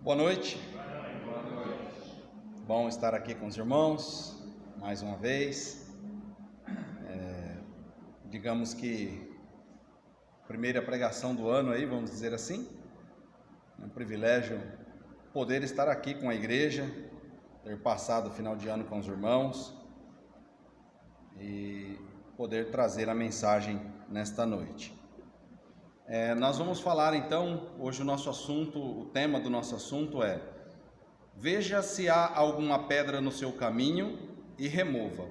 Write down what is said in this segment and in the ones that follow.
Boa noite. Bom estar aqui com os irmãos, mais uma vez. Digamos que primeira pregação do ano aí, vamos dizer assim. É um privilégio poder estar aqui com a igreja, ter passado o final de ano com os irmãos e poder trazer a mensagem nesta noite. Nós vamos falar então, hoje o tema do nosso assunto é: veja se há alguma pedra no seu caminho e remova,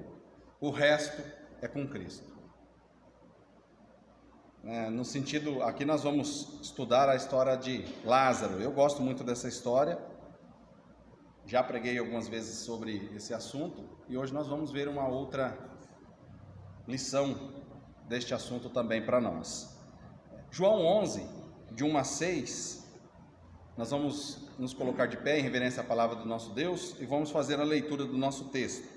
o resto é com Cristo. No sentido, aqui nós vamos estudar a história de Lázaro. Eu gosto muito dessa história, já preguei algumas vezes sobre esse assunto e hoje nós vamos ver uma outra lição deste assunto também para nós. João 11, de 1 a 6, nós vamos nos colocar de pé em reverência à palavra do nosso Deus e vamos fazer a leitura do nosso texto.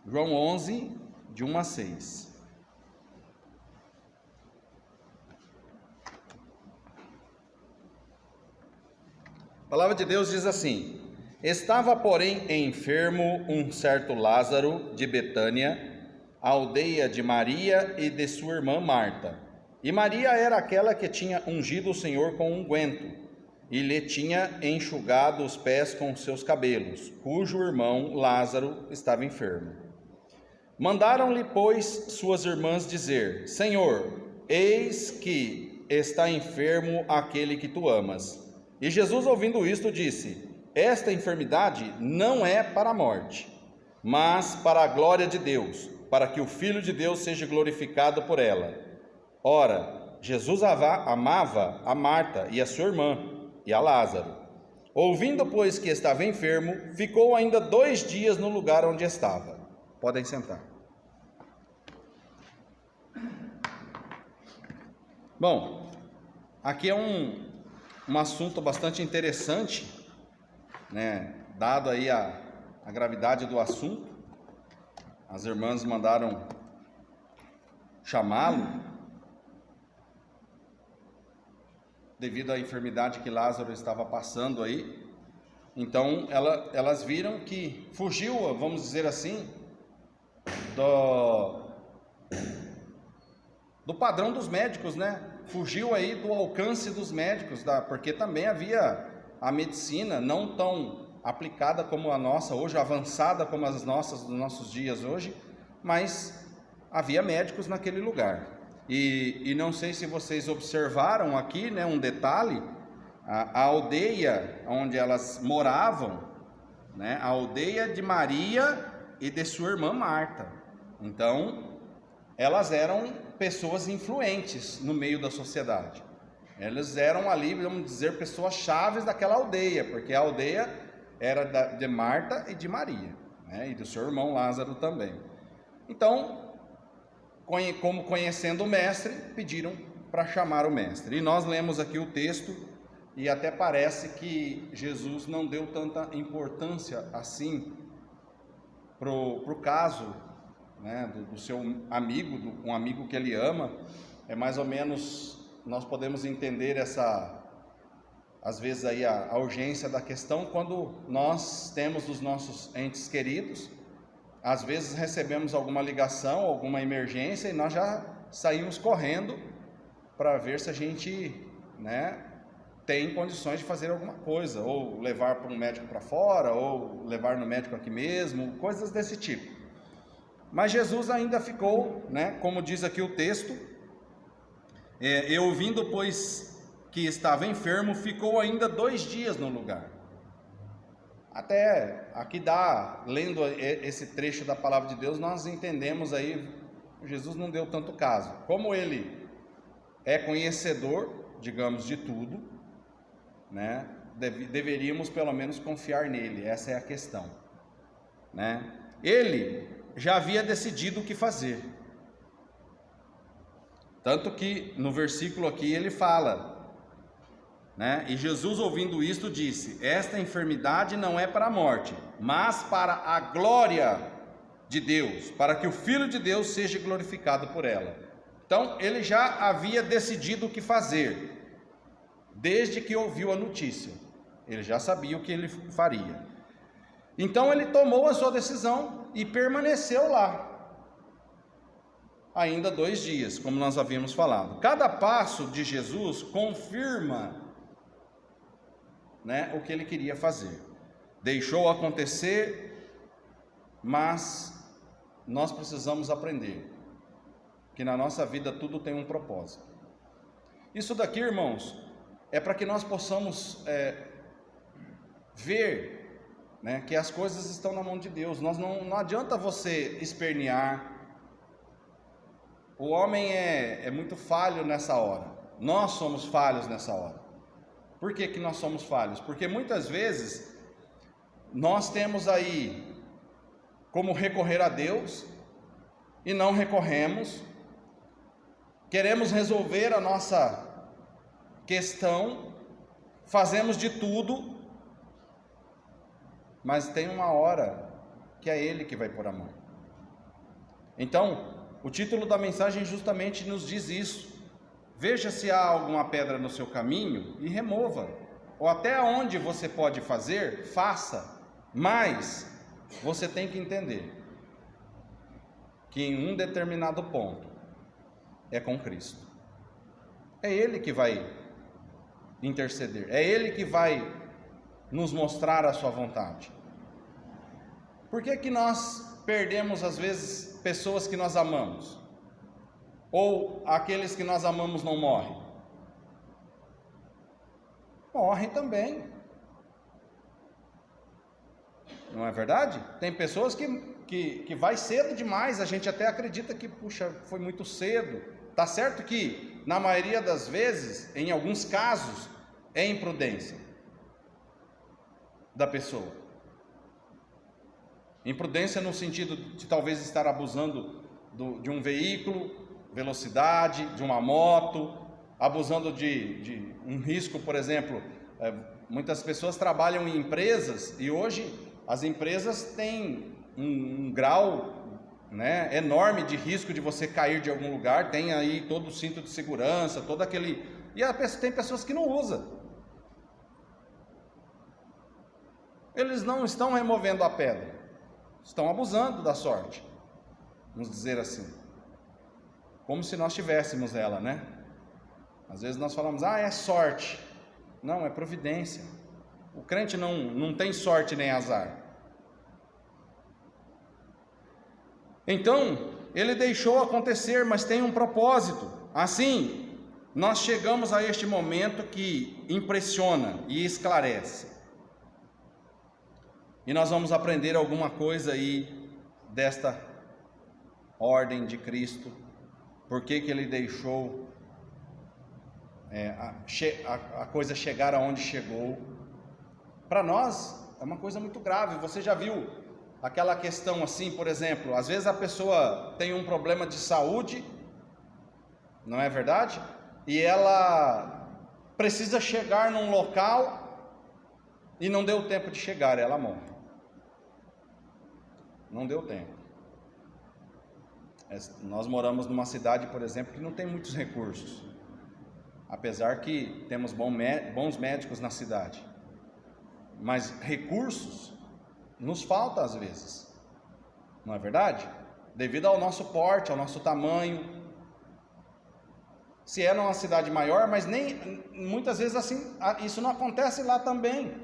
João 11, de 1 a 6. A palavra de Deus diz assim: estava, porém, enfermo um certo Lázaro de Betânia, a aldeia de Maria e de sua irmã Marta. E Maria era aquela que tinha ungido o Senhor com unguento, e lhe tinha enxugado os pés com seus cabelos, cujo irmão Lázaro estava enfermo. Mandaram-lhe, pois, suas irmãs dizer: Senhor, eis que está enfermo aquele que tu amas. E Jesus, ouvindo isto, disse: esta enfermidade não é para a morte, mas para a glória de Deus, para que o Filho de Deus seja glorificado por ela. Ora, Jesus amava a Marta e a sua irmã e a Lázaro. Ouvindo, pois, que estava enfermo, ficou ainda 2 dias no lugar onde estava. Podem sentar. Bom, aqui é um assunto bastante interessante, né? Dado aí a gravidade do assunto, as irmãs mandaram chamá-lo devido à enfermidade que Lázaro estava passando aí. Então elas viram que fugiu, vamos dizer assim, do padrão dos médicos, né? Fugiu aí do alcance dos médicos, porque também havia a medicina não tão aplicada como a nossa hoje, avançada como as nossas dos nossos dias hoje, mas havia médicos naquele lugar. E não sei se vocês observaram aqui, né, um detalhe: a aldeia onde elas moravam, né, a aldeia de Maria e de sua irmã Marta. Então, elas eram pessoas influentes no meio da sociedade. Elas eram ali, vamos dizer, pessoas chaves daquela aldeia, porque a aldeia era de Marta e de Maria, né, e do seu irmão Lázaro também. Então, como conhecendo o mestre, pediram para chamar o mestre. E nós lemos aqui o texto e até parece que Jesus não deu tanta importância assim para o caso, né, do seu amigo, um amigo que ele ama. É mais ou menos, nós podemos entender às vezes aí a urgência da questão quando nós temos os nossos entes queridos. Às vezes recebemos alguma ligação, alguma emergência e nós já saímos correndo para ver se a gente, né, tem condições de fazer alguma coisa, ou levar para um médico para fora, ou levar no médico aqui mesmo, coisas desse tipo. Mas Jesus ainda ficou, né, como diz aqui o texto, e ouvindo, pois, que estava enfermo, ficou ainda 2 dias no lugar. Até aqui lendo esse trecho da palavra de Deus, nós entendemos aí, Jesus não deu tanto caso. Como ele é conhecedor, digamos, de tudo, né, deveríamos pelo menos confiar nele, essa é a questão, né? Ele já havia decidido o que fazer. Tanto que no versículo aqui ele fala, né? E Jesus, ouvindo isto, disse: esta enfermidade não é para a morte, mas para a glória de Deus, para que o Filho de Deus seja glorificado por ela. Então ele já havia decidido o que fazer. desde que ouviu a notícia. Ele já sabia o que ele faria. Então ele tomou a sua decisão e permaneceu lá ainda 2 dias, como nós havíamos falado. Cada passo de Jesus confirma, o que ele queria fazer. Deixou acontecer, mas nós precisamos aprender que na nossa vida tudo tem um propósito. Isso daqui, irmãos, é para que nós possamos ver, que as coisas estão na mão de Deus. Não adianta você espernear. O homem é muito falho nessa hora. Nós somos falhos nessa hora. Por que que nós somos falhos? Porque muitas vezes nós temos aí como recorrer a Deus e não recorremos. Queremos resolver a nossa questão, fazemos de tudo, mas tem uma hora que é Ele que vai pôr a mão. Então, o título da mensagem justamente nos diz isso. Veja se há alguma pedra no seu caminho e remova. Ou até onde você pode fazer, faça. Mas você tem que entender que em um determinado ponto é com Cristo. É Ele que vai interceder. É Ele que vai nos mostrar a sua vontade. Por que que nós perdemos às vezes pessoas que nós amamos? Ou aqueles que nós amamos não morrem? Morrem também. Não é verdade? Tem pessoas que vai cedo demais, a gente até acredita que, puxa, foi muito cedo. Tá certo que, na maioria das vezes, em alguns casos, é imprudência da pessoa. Imprudência no sentido de talvez estar abusando de um veículo, velocidade, de uma moto, abusando de um risco, por exemplo. Muitas pessoas trabalham em empresas e hoje as empresas têm um grau enorme de risco de você cair de algum lugar, tem aí todo o cinto de segurança, todo aquele... E tem pessoas que não usam. Eles não estão removendo a pedra, estão abusando da sorte, vamos dizer assim. Como se nós tivéssemos ela, Às vezes nós falamos, é sorte. Não, é providência. O crente não tem sorte nem azar. Então, ele deixou acontecer, mas tem um propósito. Assim, nós chegamos a este momento que impressiona e esclarece. E nós vamos aprender alguma coisa aí desta ordem de Cristo. Por que que ele deixou a coisa chegar aonde chegou? Para nós é uma coisa muito grave. Você já viu aquela questão assim, por exemplo, às vezes a pessoa tem um problema de saúde, não é verdade? E ela precisa chegar num local e não deu tempo de chegar, ela morre. Não deu tempo. Nós moramos numa cidade, por exemplo, que não tem muitos recursos, apesar que temos bons médicos na cidade, mas recursos nos falta às vezes, não é verdade? Devido ao nosso porte, ao nosso tamanho. Se é numa cidade maior, mas muitas vezes assim, isso não acontece lá também.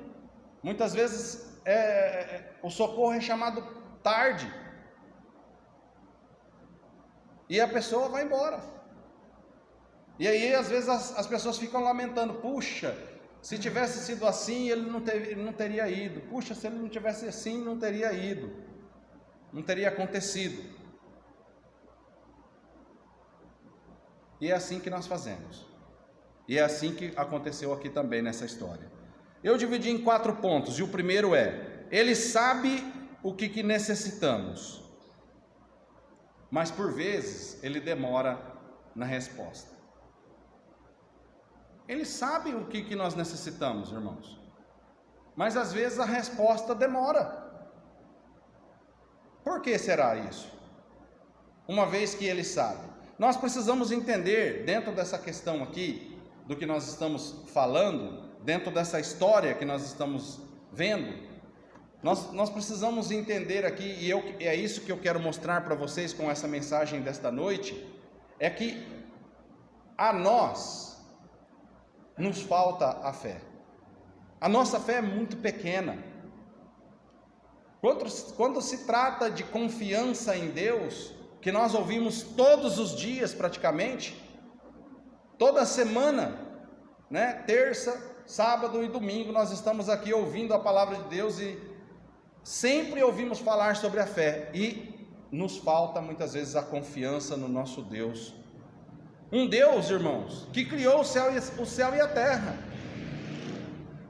Muitas vezes o socorro é chamado tarde e a pessoa vai embora. E aí às vezes as pessoas ficam lamentando: puxa, se tivesse sido assim, ele não teria ido. Puxa, se ele não tivesse assim, não teria ido, não teria acontecido. E é assim que nós fazemos. E é assim que aconteceu aqui também nessa história. Eu dividi em 4 pontos, e o primeiro é: ele sabe o que necessitamos, mas por vezes ele demora na resposta. Ele sabe o que nós necessitamos, irmãos, mas às vezes a resposta demora. Por que será isso? Uma vez que ele sabe, nós precisamos entender dentro dessa questão aqui do que nós estamos falando, dentro dessa história que nós estamos vendo, nós precisamos entender aqui, e é isso que eu quero mostrar para vocês com essa mensagem desta noite, é que a nós nos falta a fé. A nossa fé é muito pequena. Quando se trata de confiança em Deus, que nós ouvimos todos os dias praticamente, toda semana, né? Terça, sábado e domingo nós estamos aqui ouvindo a palavra de Deus e sempre ouvimos falar sobre a fé, e nos falta muitas vezes a confiança no nosso Deus. Um Deus, irmãos, que criou o céu e a terra.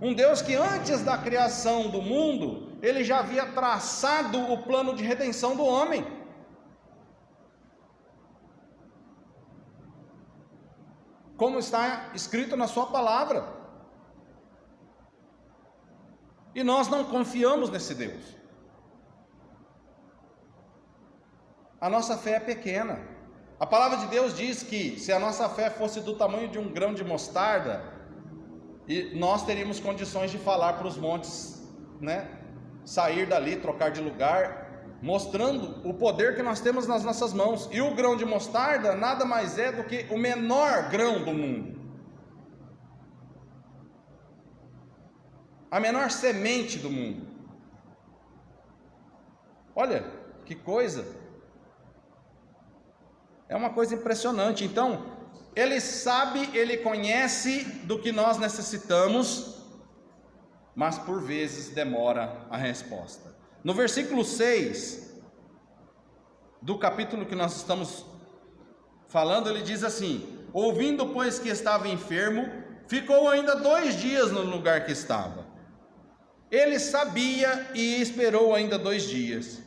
Um Deus que antes da criação do mundo, Ele já havia traçado o plano de redenção do homem. Como está escrito na sua palavra. E nós não confiamos nesse Deus. A nossa fé é pequena. A palavra de Deus diz que se a nossa fé fosse do tamanho de um grão de mostarda, e nós teríamos condições de falar para os montes, né, sair dali, trocar de lugar, mostrando o poder que nós temos nas nossas mãos. E o grão de mostarda nada mais é do que o menor grão do mundo, a menor semente do mundo. Olha que coisa, é uma coisa impressionante. Então, Ele sabe, Ele conhece do que nós necessitamos, mas por vezes demora a resposta. No versículo 6 do capítulo que nós estamos falando, ele diz assim: ouvindo, pois, que estava enfermo, ficou ainda 2 dias no lugar que estava. Ele sabia e esperou ainda 2 dias.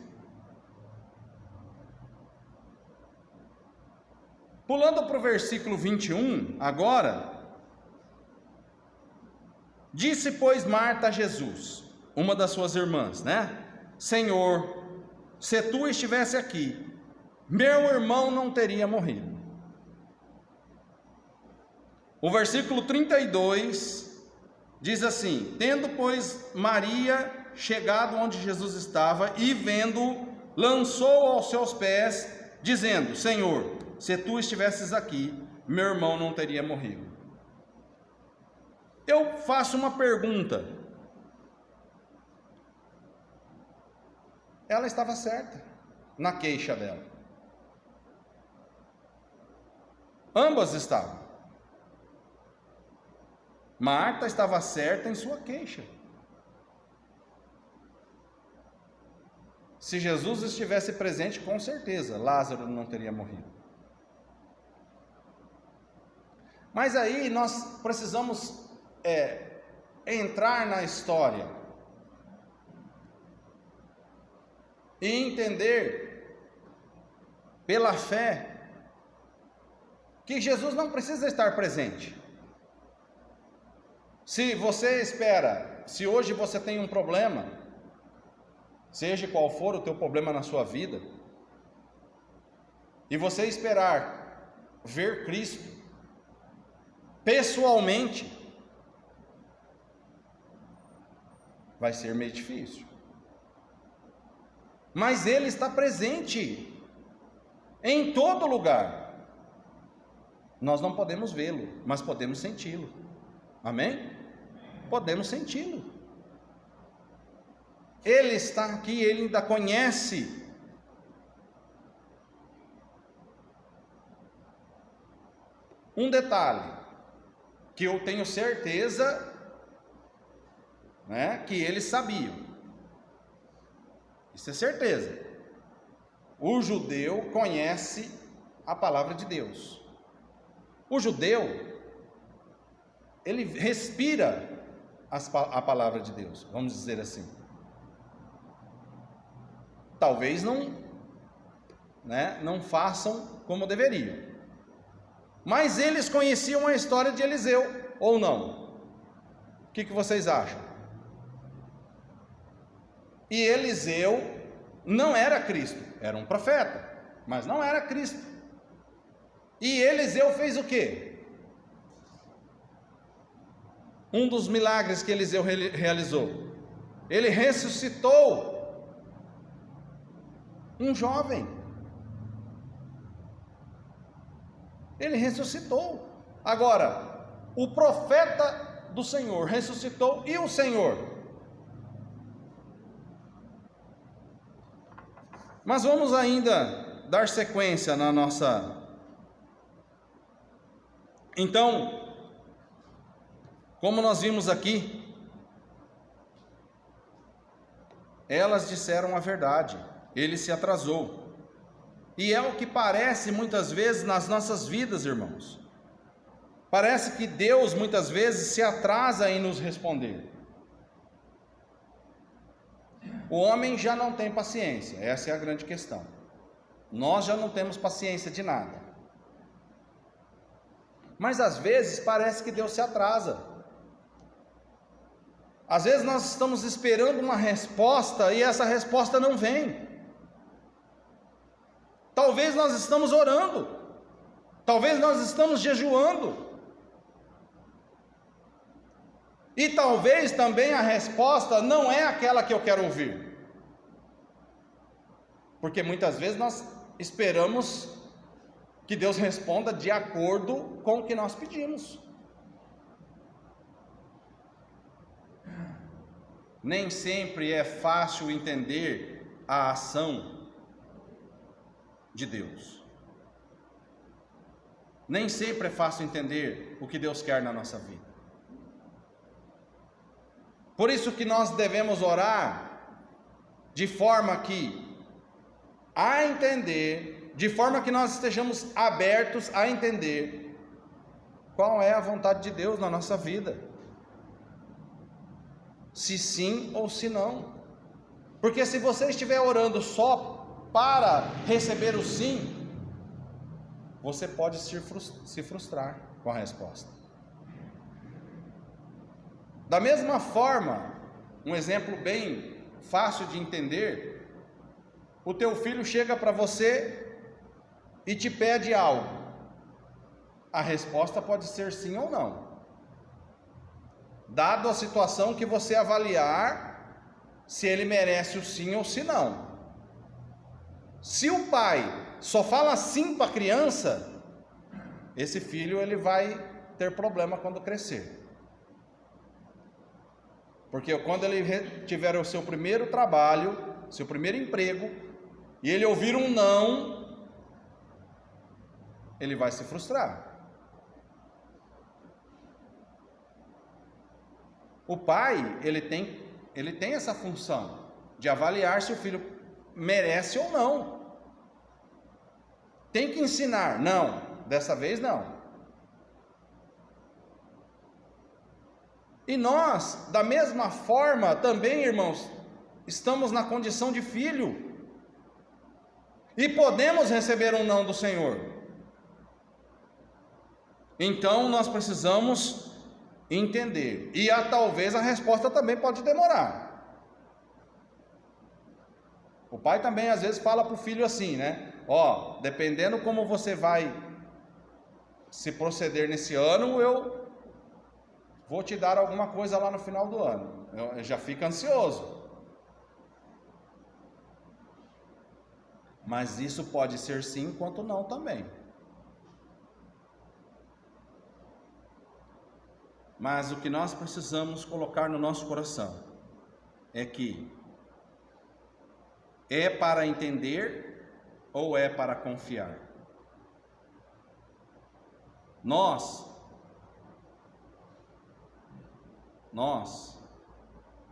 Pulando para o versículo 21, agora, disse, pois, Marta a Jesus, uma das suas irmãs, né? Senhor, se tu estivesse aqui, meu irmão não teria morrido. O versículo 32 diz assim: tendo, pois, Maria chegado onde Jesus estava e vendo, lançou aos seus pés, dizendo: Senhor, se tu estivesses aqui, meu irmão não teria morrido. Eu faço uma pergunta. Ela estava certa na queixa dela. Ambas estavam. Marta estava certa em sua queixa. Se Jesus estivesse presente, com certeza Lázaro não teria morrido. Mas aí nós precisamos entrar na história e entender pela fé que Jesus não precisa estar presente. Se você espera, se hoje você tem um problema, seja qual for o teu problema na sua vida, e você esperar ver Cristo pessoalmente, vai ser meio difícil. Mas Ele está presente em todo lugar. Nós não podemos vê-lo, mas podemos senti-lo. Amém? Podemos senti-lo. Ele está aqui, Ele ainda conhece. Um detalhe que eu tenho certeza, né, que eles sabiam. Isso é certeza. O judeu conhece a palavra de Deus. O judeu, ele respira a palavra de Deus, vamos dizer assim. Talvez não façam como deveriam. Mas eles conheciam a história de Eliseu, ou não? O que vocês acham? E Eliseu não era Cristo, era um profeta, mas não era Cristo. E Eliseu fez o quê? Um dos milagres que Eliseu realizou, ele ressuscitou um jovem. Ele ressuscitou. Agora, o profeta do Senhor ressuscitou, e o Senhor? Mas vamos ainda dar sequência na nossa... Então, como nós vimos aqui, elas disseram a verdade, ele se atrasou. E é o que parece muitas vezes nas nossas vidas, irmãos. Parece que Deus muitas vezes se atrasa em nos responder. O homem já não tem paciência, essa é a grande questão. Nós já não temos paciência de nada. Mas às vezes parece que Deus se atrasa. Às vezes nós estamos esperando uma resposta e essa resposta não vem. Talvez nós estamos orando, talvez nós estamos jejuando, e talvez também a resposta não é aquela que eu quero ouvir, porque muitas vezes nós esperamos que Deus responda de acordo com o que nós pedimos. Nem sempre é fácil entender a ação de Deus. Nem sempre é fácil entender o que Deus quer na nossa vida. Por isso que nós devemos orar de forma que a entender, de forma que nós estejamos abertos a entender qual é a vontade de Deus na nossa vida. Se sim ou se não. Porque se você estiver orando só para receber o sim, você pode se frustrar com a resposta. Da mesma forma, um exemplo bem fácil de entender, o teu filho chega para você e te pede algo. A resposta pode ser sim ou não. Dado a situação que você avaliar se ele merece o sim ou se não. Se o pai só fala sim para a criança, esse filho ele vai ter problema quando crescer. Porque quando ele tiver o seu primeiro trabalho, seu primeiro emprego, e ele ouvir um não, ele vai se frustrar. O pai, ele tem essa função de avaliar se o filho merece ou não. Tem que ensinar, não, dessa vez não. E nós, da mesma forma, também, irmãos, estamos na condição de filho, e podemos receber um não do Senhor. Então nós precisamos entender, e talvez a resposta também pode demorar. O pai também às vezes fala para o filho assim, né? Ó, dependendo como você vai se proceder nesse ano, eu vou te dar alguma coisa lá no final do ano. Eu já fico ansioso. Mas isso pode ser sim, quanto não também. Mas o que nós precisamos colocar no nosso coração é que é para entender ou é para confiar? Nós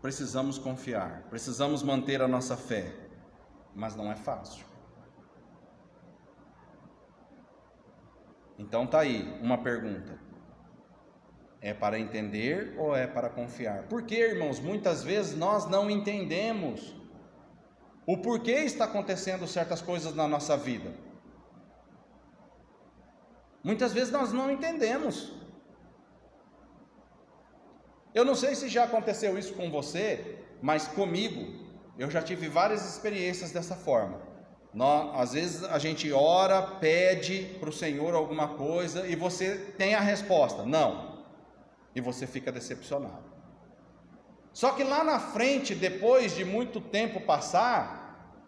precisamos confiar, precisamos manter a nossa fé, mas não é fácil. Então tá aí uma pergunta: é para entender ou é para confiar? Porque, irmãos, muitas vezes nós não entendemos o porquê está acontecendo certas coisas na nossa vida. Muitas vezes nós não entendemos. Eu não sei se já aconteceu isso com você, mas comigo, eu já tive várias experiências dessa forma. Às vezes a gente ora, pede para o Senhor alguma coisa e você tem a resposta, não. e você fica decepcionado. Só que lá na frente, depois de muito tempo passar,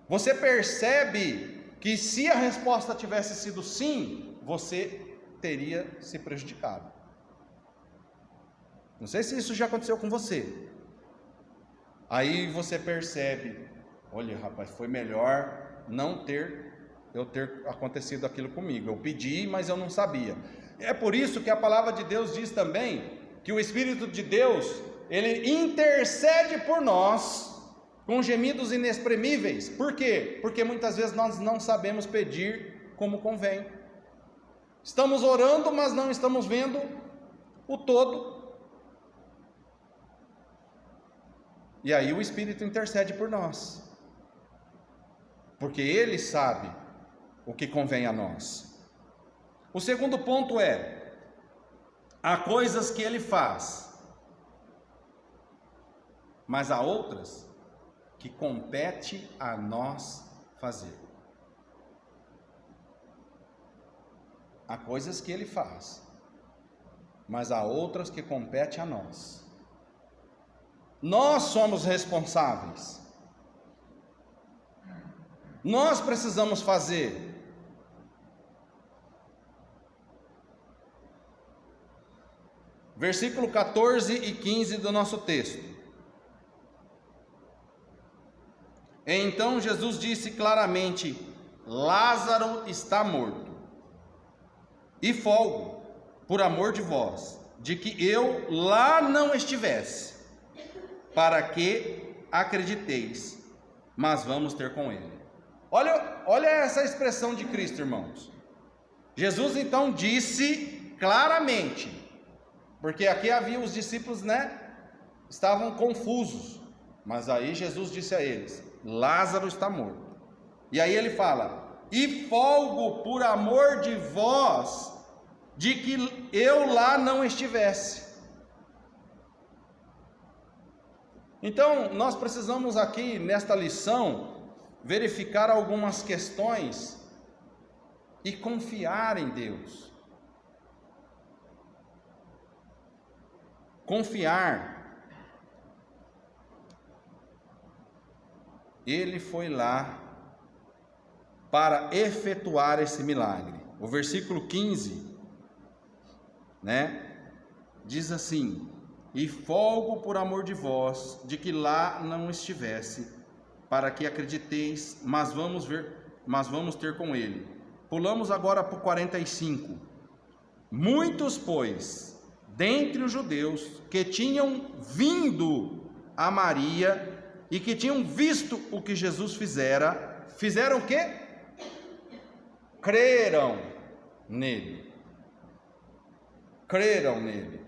você percebe que se a resposta tivesse sido sim, você teria se prejudicado. Não sei se isso já aconteceu com você. Aí você percebe, olha rapaz, foi melhor não ter acontecido aquilo comigo. Eu pedi, mas eu não sabia. É por isso que a palavra de Deus diz também que o Espírito de Deus, ele intercede por nós com gemidos inexprimíveis. Por quê? Porque muitas vezes nós não sabemos pedir como convém. Estamos orando, mas não estamos vendo o todo. E aí o Espírito intercede por nós, porque Ele sabe o que convém a nós. O segundo ponto é: há coisas que Ele faz, mas há outras que compete a nós fazer. Há coisas que Ele faz, mas há outras que compete a nós. Nós somos responsáveis. Nós precisamos fazer. Versículo 14 e 15 do nosso texto. Então Jesus disse claramente: Lázaro está morto, e folgo por amor de vós, de que eu lá não estivesse, para que acrediteis, mas vamos ter com ele. Olha essa expressão de Cristo, irmãos. Jesus então disse claramente, porque aqui havia os discípulos, estavam confusos, mas aí Jesus disse a eles: Lázaro está morto. E aí ele fala: e folgo por amor de vós, de que eu lá não estivesse. Então, nós precisamos aqui, nesta lição, verificar algumas questões e confiar em Deus. Confiar. Ele foi lá para efetuar esse milagre. O versículo 15, diz assim: e folgo por amor de vós, de que lá não estivesse, para que acrediteis, mas vamos ter com ele. Pulamos agora para o 45. Muitos, pois, dentre os judeus, que tinham vindo a Maria, e que tinham visto o que Jesus fizeram o quê? Creram nele. Creram nele.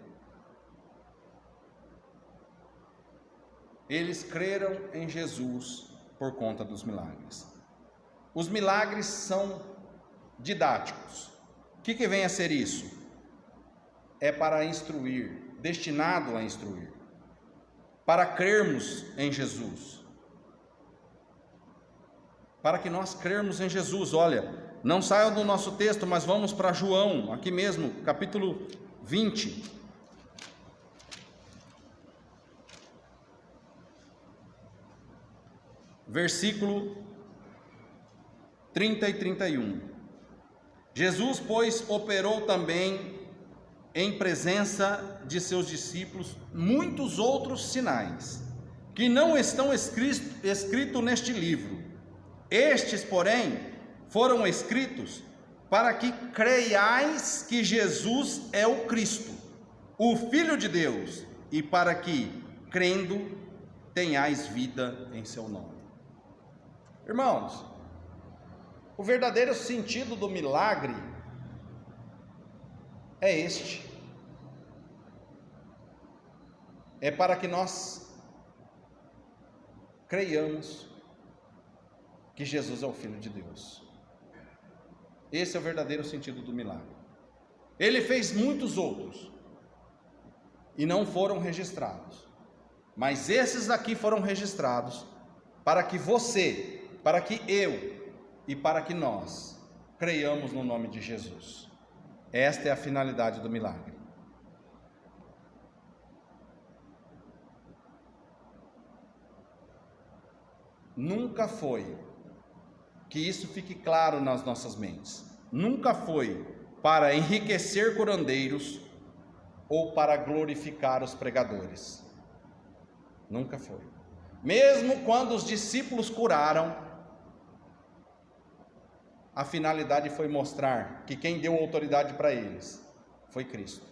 Eles creram em Jesus por conta dos milagres. Os milagres são didáticos. O que vem a ser isso? É para instruir, destinado a instruir, para crermos em Jesus. Para que nós crermos em Jesus. Olha, não saiam do nosso texto, mas vamos para João, aqui mesmo, capítulo 20. Versículo 30 e 31. Jesus, pois, operou também em presença de seus discípulos muitos outros sinais, que não estão escritos neste livro. Estes, porém, foram escritos para que creiais que Jesus é o Cristo, o Filho de Deus, e para que, crendo, tenhais vida em seu nome. Irmãos, o verdadeiro sentido do milagre é este: é para que nós creiamos que Jesus é o Filho de Deus. Esse é o verdadeiro sentido do milagre. Ele fez muitos outros e não foram registrados, mas esses aqui foram registrados para que você, para que eu e para que nós creiamos no nome de Jesus. Esta é a finalidade do milagre. nunca foi, que isso fique claro nas nossas mentes, nunca foi para enriquecer curandeiros ou para glorificar os pregadores. Nunca foi. Mesmo quando os discípulos curaram, a finalidade foi mostrar que quem deu autoridade para eles foi Cristo.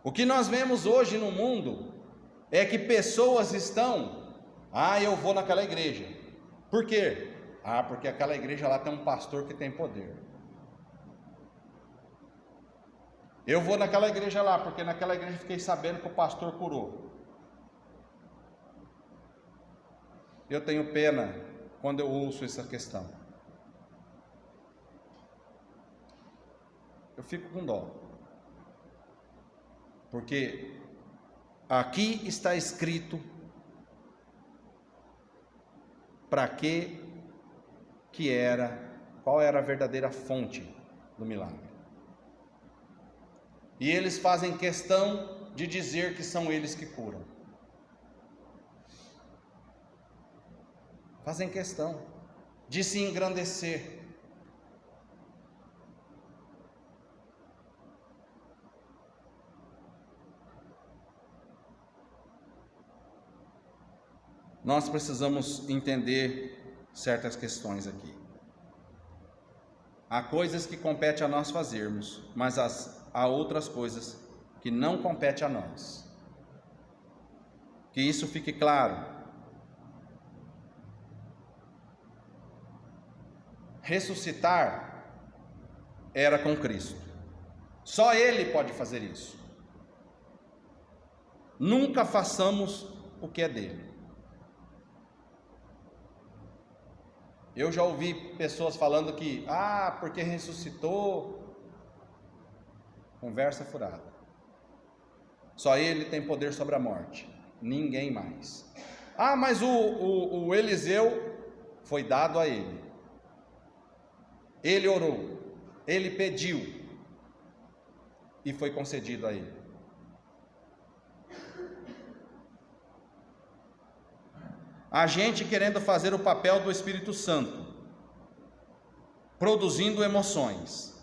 O que nós vemos hoje no mundo é que pessoas estão, eu vou naquela igreja. Por quê? Porque aquela igreja lá tem um pastor que tem poder. Eu vou naquela igreja lá, porque naquela igreja fiquei sabendo que o pastor curou. Eu tenho pena quando eu ouço essa questão. Eu fico com dó. Porque aqui está escrito para que era, qual era a verdadeira fonte do milagre. E eles fazem questão de dizer que são eles que curam. Fazem questão de se engrandecer. Nós precisamos entender certas questões aqui. Há coisas que compete a nós fazermos, mas há outras coisas que não compete a nós. Que isso fique claro. Ressuscitar era com Cristo. Só Ele pode fazer isso. Nunca façamos o que é dele. Eu já ouvi pessoas falando que, porque ressuscitou, conversa furada. Só Ele tem poder sobre a morte, ninguém mais. Mas o Eliseu foi dado a ele. Ele orou, ele pediu e foi concedido a ele. A gente querendo fazer o papel do Espírito Santo, produzindo emoções.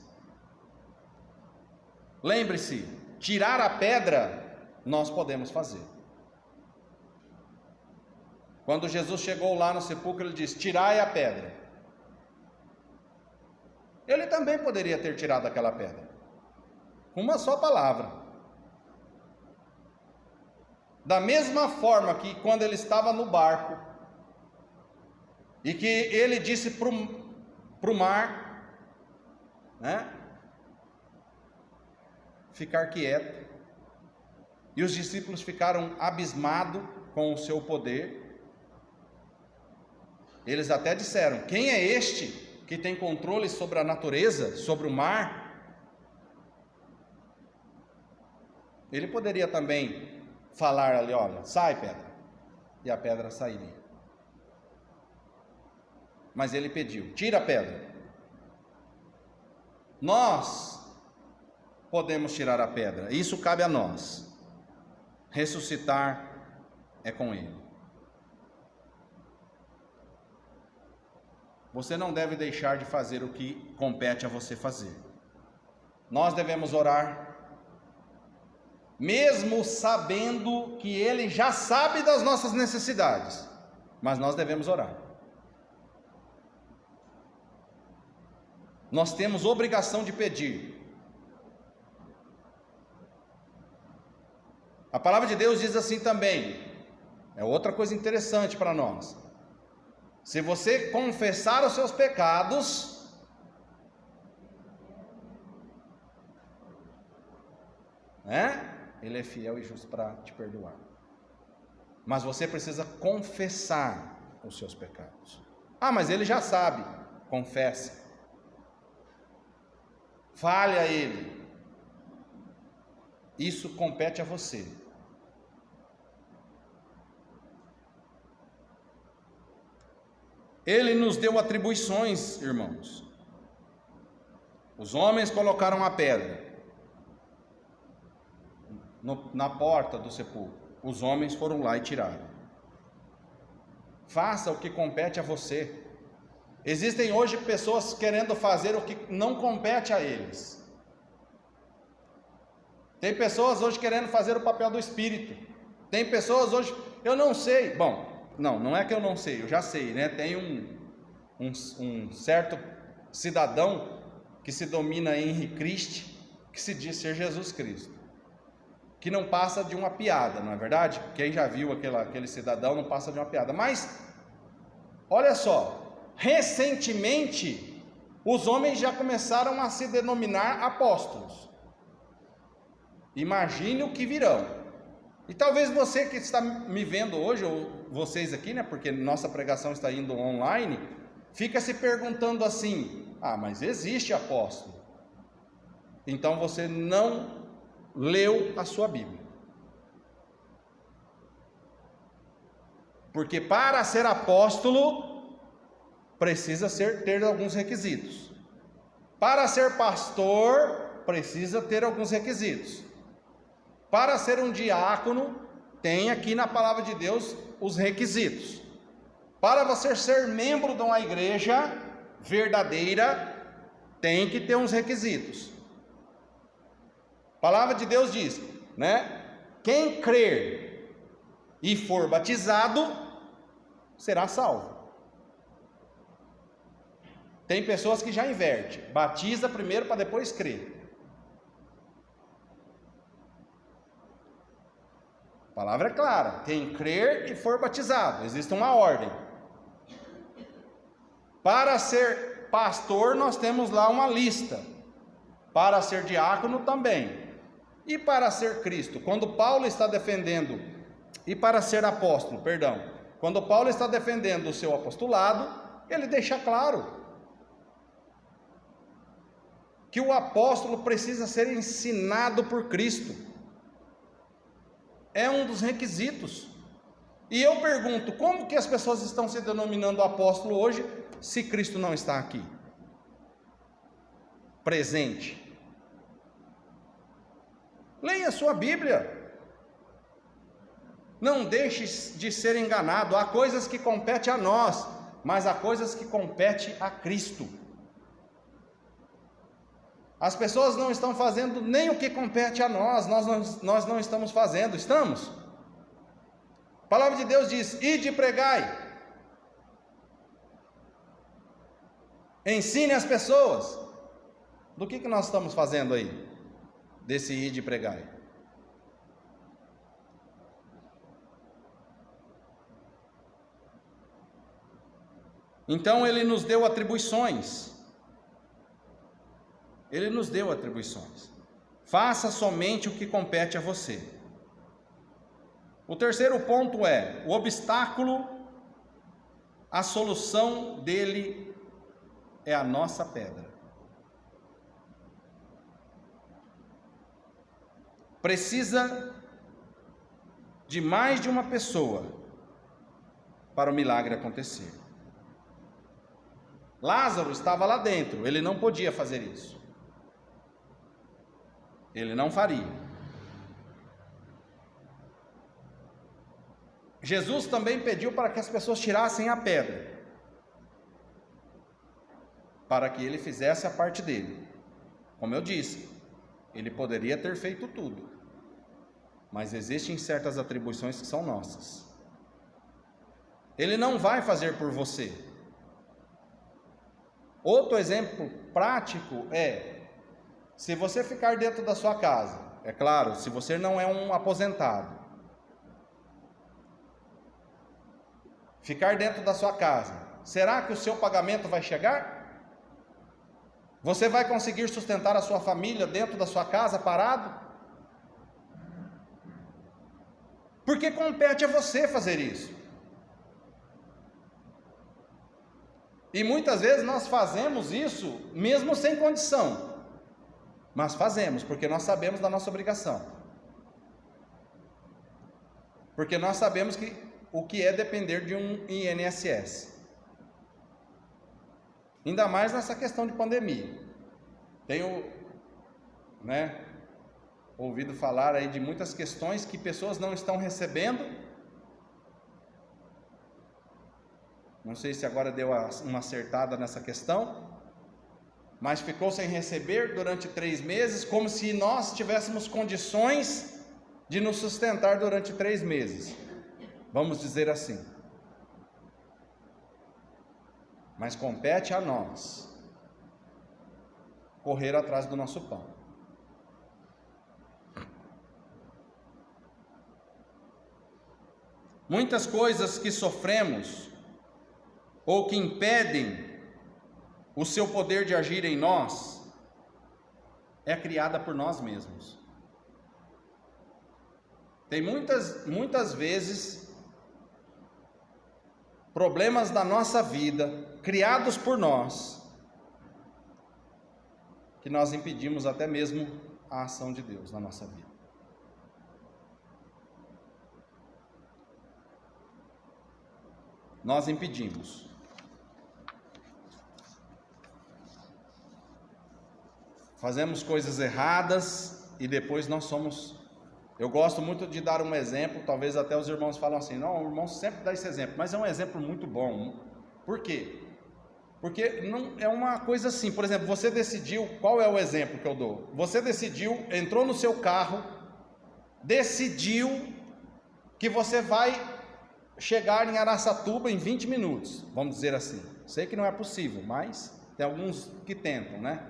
Lembre-se, tirar a pedra nós podemos fazer. Quando Jesus chegou lá no sepulcro, ele disse: tirai a pedra. Ele também poderia ter tirado aquela pedra, com uma só palavra. Da mesma forma que quando ele estava no barco, e que ele disse para o mar, ficar quieto, e os discípulos ficaram abismados com o seu poder. Eles até disseram: quem é este que tem controle sobre a natureza, sobre o mar? Ele poderia também falar ali: olha, sai pedra, e a pedra sairia. Mas ele pediu: tira a pedra. Nós podemos tirar a pedra, isso cabe a nós. Ressuscitar é com ele. Você não deve deixar de fazer o que compete a você fazer. Nós devemos orar, mesmo sabendo que Ele já sabe das nossas necessidades, mas nós devemos orar. Nós temos obrigação de pedir. A palavra de Deus diz assim também, é outra coisa interessante para nós: se você confessar os seus pecados, Ele é fiel e justo para te perdoar. Mas você precisa confessar os seus pecados. Mas ele já sabe. Confesse. Fale a ele. Isso compete a você. Ele nos deu atribuições, irmãos. Os homens colocaram a pedra na porta do sepulcro. Os homens foram lá e tiraram. faça o que compete a você. Existem hoje pessoas querendo fazer o que não compete a eles. Tem pessoas hoje querendo fazer o papel do Espírito. Tem pessoas hoje, eu não sei, bom, não é que eu não sei, eu já sei, né? Tem um certo cidadão que se domina Henri Cristo, que se diz ser Jesus Cristo, que não passa de uma piada, não é verdade? Quem já viu aquele cidadão não passa de uma piada. Mas, olha só, recentemente, os homens já começaram a se denominar apóstolos. Imagine o que virão. E talvez você que está me vendo hoje, ou vocês aqui, né, porque nossa pregação está indo online, fica se perguntando assim: mas existe apóstolo. Então você não leu a sua Bíblia. Porque para ser apóstolo, precisa ter alguns requisitos. Para ser pastor, precisa ter alguns requisitos. Para ser um diácono, tem aqui na palavra de Deus os requisitos. Para você ser membro de uma igreja verdadeira, tem que ter uns requisitos. A palavra de Deus diz, né? Quem crer e for batizado, será salvo. Tem pessoas que já invertem, batiza primeiro para depois crer. A palavra é clara, quem crer e for batizado, existe uma ordem. Para ser pastor nós temos lá uma lista, para ser diácono também, e para ser Cristo, quando Paulo está defendendo, e para ser apóstolo, perdão, quando Paulo está defendendo o seu apostolado, ele deixa claro que o apóstolo precisa ser ensinado por Cristo. É um dos requisitos. E eu pergunto, como que as pessoas estão se denominando apóstolo hoje, se Cristo não está aqui? Presente. Leia a sua Bíblia. Não deixe de ser enganado. Há coisas que competem a nós, mas há coisas que competem a Cristo. As pessoas não estão fazendo nem o que compete a nós não estamos fazendo, estamos? A palavra de Deus diz, ide e pregai. Ensine as pessoas. Do que nós estamos fazendo aí? Desse ide e pregai. Então ele nos deu atribuições. Ele nos deu atribuições. Faça somente o que compete a você. O terceiro ponto é: o obstáculo, a solução dele é a nossa pedra. Precisa de mais de uma pessoa para o milagre acontecer. Lázaro estava lá dentro, ele não podia fazer isso. Ele não faria. Jesus também pediu para que as pessoas tirassem a pedra, para que ele fizesse a parte dele. Como eu disse, ele poderia ter feito tudo, mas existem certas atribuições que são nossas. Ele não vai fazer por você. Outro exemplo prático é: se você ficar dentro da sua casa, é claro, se você não é um aposentado, ficar dentro da sua casa, será que o seu pagamento vai chegar? Você vai conseguir sustentar a sua família dentro da sua casa parado? Porque compete a você fazer isso. E muitas vezes nós fazemos isso mesmo sem condição. Mas fazemos, porque nós sabemos da nossa obrigação. Porque nós sabemos o que é depender de um INSS. Ainda mais nessa questão de pandemia. Tenho, ouvido falar aí de muitas questões que pessoas não estão recebendo, Não sei se agora deu uma acertada nessa questão. Mas ficou sem receber durante 3 meses, como se nós tivéssemos condições de nos sustentar durante 3 meses. Vamos dizer assim. Mas compete a nós correr atrás do nosso pão. Muitas coisas que sofremos ou que impedem o seu poder de agir em nós é criada por nós mesmos. Tem muitas vezes problemas da nossa vida criados por nós que nós impedimos até mesmo a ação de Deus na nossa vida. Nós impedimos. Fazemos coisas erradas e depois nós somos... Eu gosto muito de dar um exemplo, talvez até os irmãos falam assim, não, o irmão sempre dá esse exemplo, mas é um exemplo muito bom. Por quê? Porque não é uma coisa assim, por exemplo, você decidiu, qual é o exemplo que eu dou? Você decidiu, entrou no seu carro, decidiu que você vai chegar em Araçatuba em 20 minutos, vamos dizer assim. Sei que não é possível, mas tem alguns que tentam, né?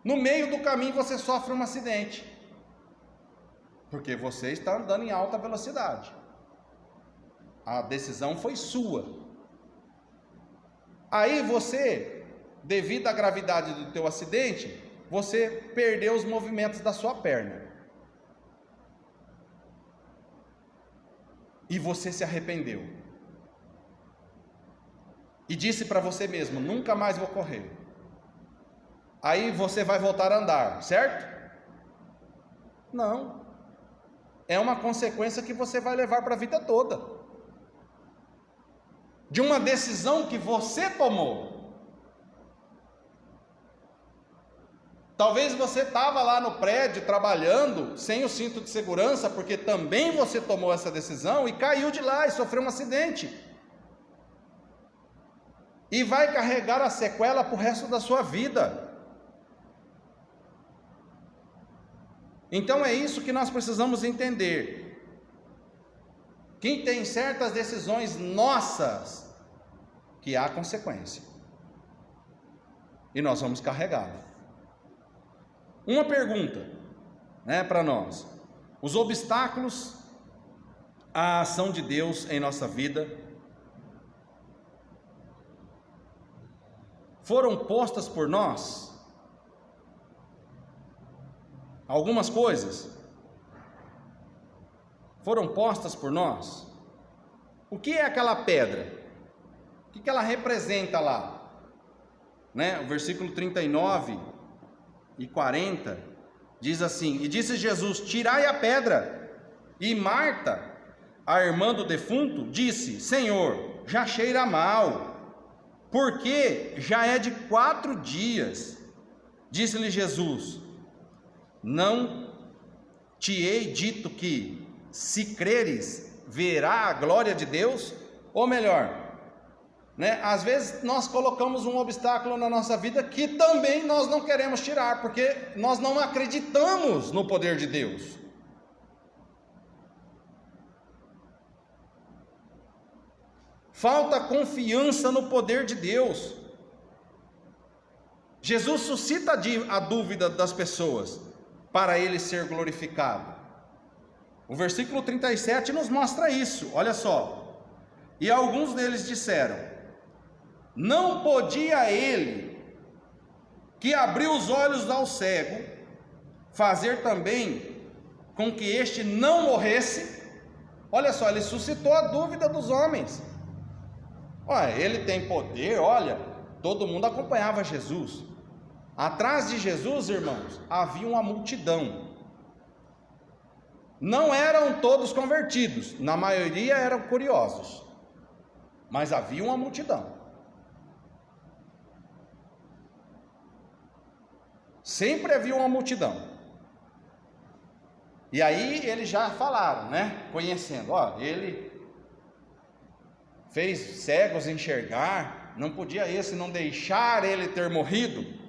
No meio do caminho você sofre um acidente, porque você está andando em alta velocidade. A decisão foi sua. Aí você, devido à gravidade do teu acidente, você perdeu os movimentos da sua perna. E você se arrependeu. E disse para você mesmo, nunca mais vou correr. Aí você vai voltar a andar, certo? Não. É uma consequência que você vai levar para a vida toda. De uma decisão que você tomou. Talvez você estava lá no prédio trabalhando sem o cinto de segurança, porque também você tomou essa decisão e caiu de lá e sofreu um acidente. E vai carregar a sequela para o resto da sua vida. Então é isso que nós precisamos entender. Que tem certas decisões nossas que há consequência. E nós vamos carregá-la. Uma pergunta, para nós. Os obstáculos à ação de Deus em nossa vida foram postas por nós? Algumas coisas foram postas por nós. O que é aquela pedra? O que ela representa lá? O versículo 39 e 40 diz assim: E disse Jesus, tirai a pedra. E Marta, a irmã do defunto, disse, Senhor, já cheira mal, porque já é de 4 dias. Disse-lhe Jesus, não te hei dito que, se creres, verá a glória de Deus? Ou melhor, às vezes nós colocamos um obstáculo na nossa vida que também nós não queremos tirar, porque nós não acreditamos no poder de Deus. Falta confiança no poder de Deus. Jesus suscita a dúvida das pessoas, para ele ser glorificado. O versículo 37 nos mostra isso, olha só. E alguns deles disseram, não podia ele, que abriu os olhos ao cego, fazer também com que este não morresse? Olha só, ele suscitou a dúvida dos homens. Olha, ele tem poder, olha, todo mundo acompanhava Jesus. Atrás de Jesus, irmãos, havia uma multidão. Não eram todos convertidos, na maioria eram curiosos, mas havia uma multidão. Sempre havia uma multidão. E aí eles já falaram, conhecendo, ele fez cegos enxergar, não podia esse não deixar ele ter morrido?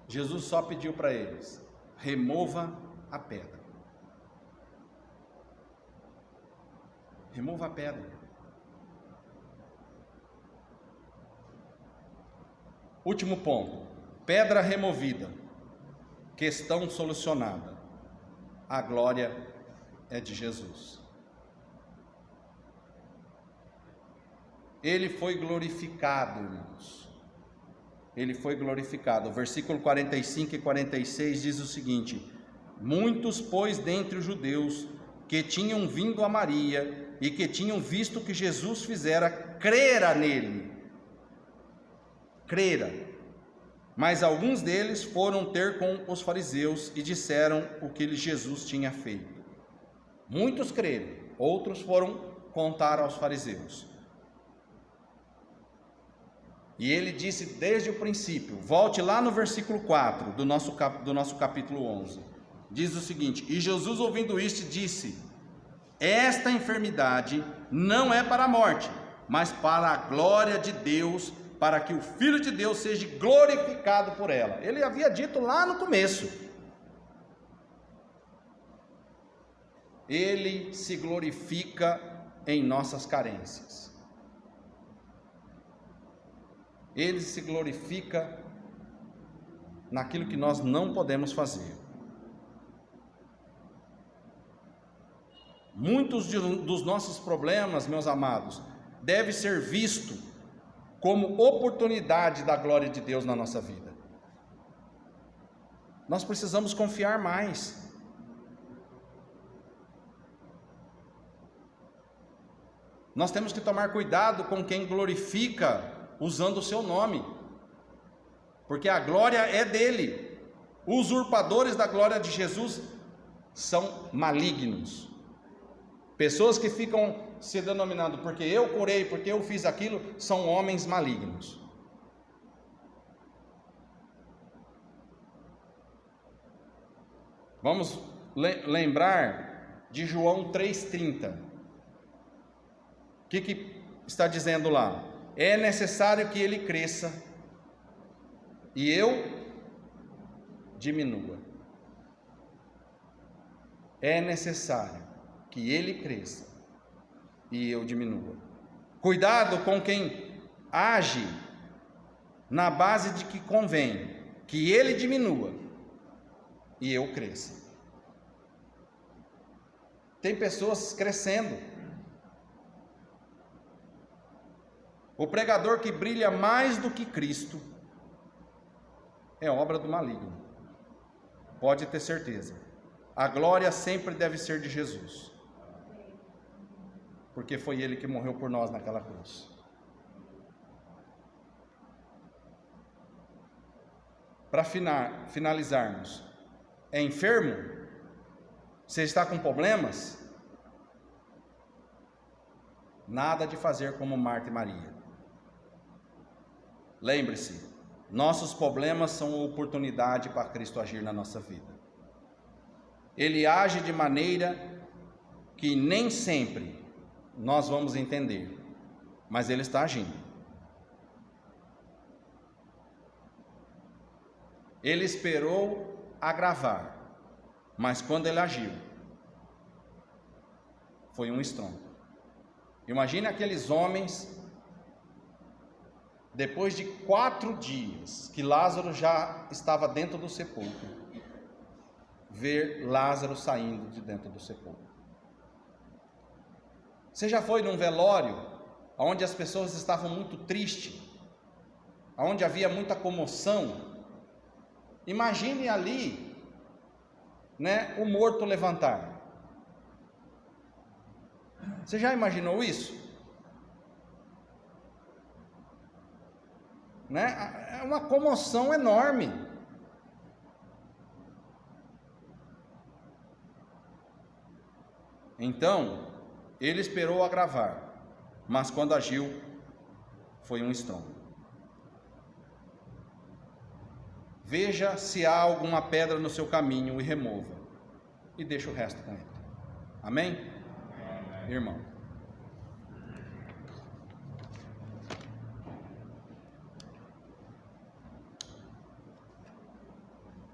Jesus só pediu para eles: remova a pedra. Remova a pedra. Último ponto: pedra removida, questão solucionada. A glória é de Jesus. Ele foi glorificado, irmãos. Ele foi glorificado. O versículo 45 e 46 diz o seguinte: muitos, pois, dentre os judeus que tinham vindo a Maria e que tinham visto o que Jesus fizera, crera nele. Crera. Mas alguns deles foram ter com os fariseus e disseram o que Jesus tinha feito. Muitos creram, outros foram contar aos fariseus. E ele disse desde o princípio, volte lá no versículo 4 do nosso capítulo 11, diz o seguinte: e Jesus, ouvindo isto, disse: esta enfermidade não é para a morte, mas para a glória de Deus, para que o Filho de Deus seja glorificado por ela. Ele havia dito lá no começo. Ele se glorifica em nossas carências. Ele se glorifica naquilo que nós não podemos fazer. Muitos dos nossos problemas, meus amados, deve ser visto como oportunidade da glória de Deus na nossa vida. Nós precisamos confiar mais. Nós temos que tomar cuidado com quem glorifica usando o seu nome, porque a glória é dele. Usurpadores da glória de Jesus são malignos. Pessoas que ficam se denominando porque eu curei, porque eu fiz aquilo, são homens malignos. Vamos lembrar de João 3,30. O que está dizendo lá? É necessário que ele cresça e eu diminua. É necessário que ele cresça e eu diminua. Cuidado com quem age na base de que convém que ele diminua e eu cresça. Tem pessoas crescendo. O pregador que brilha mais do que Cristo é obra do maligno. Pode ter certeza. A glória sempre deve ser de Jesus, porque foi Ele que morreu por nós naquela cruz. Para finalizarmos, é enfermo? Você está com problemas? Nada de fazer como Marta e Maria. Lembre-se, nossos problemas são oportunidade para Cristo agir na nossa vida. Ele age de maneira que nem sempre nós vamos entender, mas Ele está agindo. Ele esperou agravar, mas quando Ele agiu, foi um estrondo. Imagine aqueles homens, depois de 4 dias que Lázaro já estava dentro do sepulcro, ver Lázaro saindo de dentro do sepulcro. Você já foi num velório onde as pessoas estavam muito tristes, onde havia muita comoção? Imagine ali, o morto levantar. Você já imaginou isso? É uma comoção enorme. Então, ele esperou agravar, mas quando agiu, foi um estrondo. veja se há alguma pedra no seu caminho e remova, e deixa o resto com ele. Amém? Amém. Irmão.